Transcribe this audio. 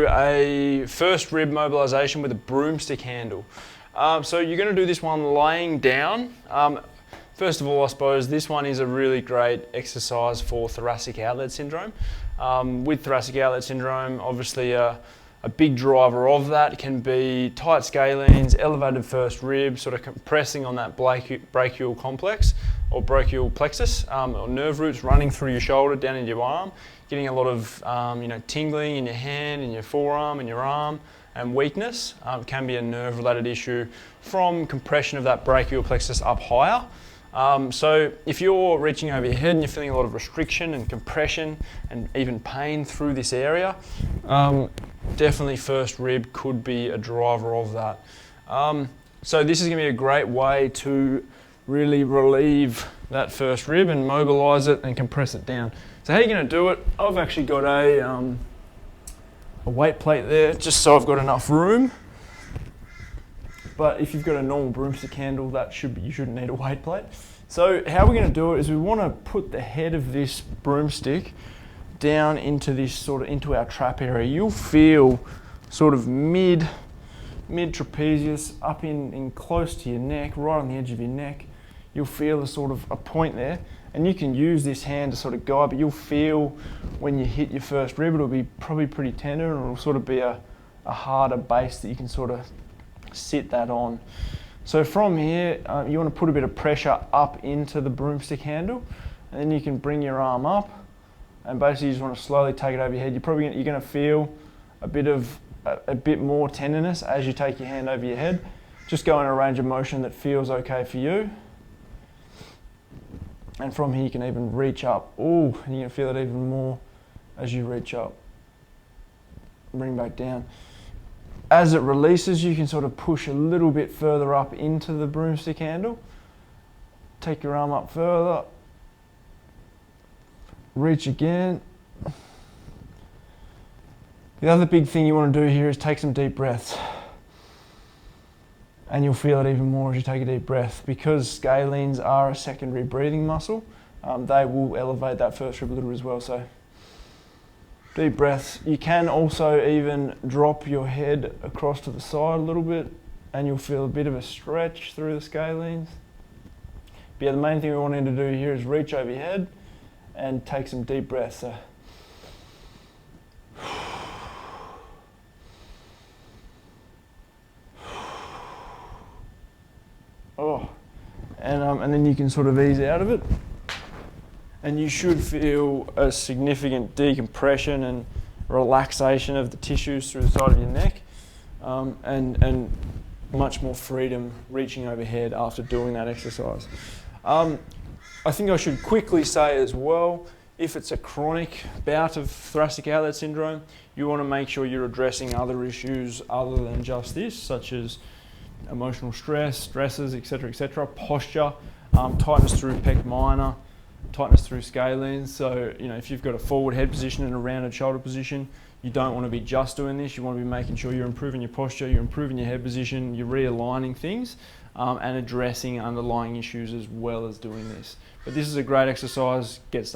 through a first rib mobilisation with a broomstick handle. So you're going to do this one laying down. First of all, I suppose this one is a really great exercise for thoracic outlet syndrome. With thoracic outlet syndrome, obviously a big driver of that can be tight scalenes, elevated first rib, sort of compressing on that brachial complex or brachial plexus, or nerve roots running through your shoulder down into your arm, getting a lot of tingling in your hand, in your forearm, in your arm, and weakness. Can be a nerve-related issue from compression of that brachial plexus up higher. So if you're reaching over your head and you're feeling a lot of restriction and compression and even pain through this area, definitely first rib could be a driver of that. So this is going to be a great way to really relieve that first rib and mobilise it and compress it down. So how are you going to do it? I've actually got a weight plate there just so I've got enough room. But if you've got a normal broomstick handle, you shouldn't need a weight plate. So how we're going to do it is we want to put the head of this broomstick down into into our trap area. You'll feel sort of mid trapezius up in close to your neck, right on the edge of your neck. You'll feel a point there, and you can use this hand to sort of guide, but you'll feel when you hit your first rib, it'll be probably pretty tender, and it'll sort of be a harder base that you can sort of sit that on. So from here, you want to put a bit of pressure up into the broomstick handle, and then you can bring your arm up, and basically you just want to slowly take it over your head. You're going to feel a bit more tenderness as you take your hand over your head. Just go in a range of motion that feels okay for you. And from here you can even reach up. Ooh, and you can feel it even more as you reach up. Bring back down. As it releases, you can sort of push a little bit further up into the broomstick handle. Take your arm up further. Reach again. The other big thing you want to do here is take some deep breaths. And you'll feel it even more as you take a deep breath. Because scalenes are a secondary breathing muscle, they will elevate that first rib a little as well. So deep breaths. You can also even drop your head across to the side a little bit, and you'll feel a bit of a stretch through the scalenes. But yeah, the main thing we want you to do here is reach over your head and take some deep breaths. So and then you can sort of ease out of it, and you should feel a significant decompression and relaxation of the tissues through the side of your neck, and much more freedom reaching overhead after doing that exercise. I think I should quickly say as well, if it's a chronic bout of thoracic outlet syndrome, you want to make sure you're addressing other issues other than just this, such as emotional stress, stresses, etc., posture, tightness through pec minor, tightness through scalenes. So, if you've got a forward head position and a rounded shoulder position, you don't want to be just doing this. You want to be making sure you're improving your posture, you're improving your head position, you're realigning things, and addressing underlying issues as well as doing this. But this is a great exercise. Get started.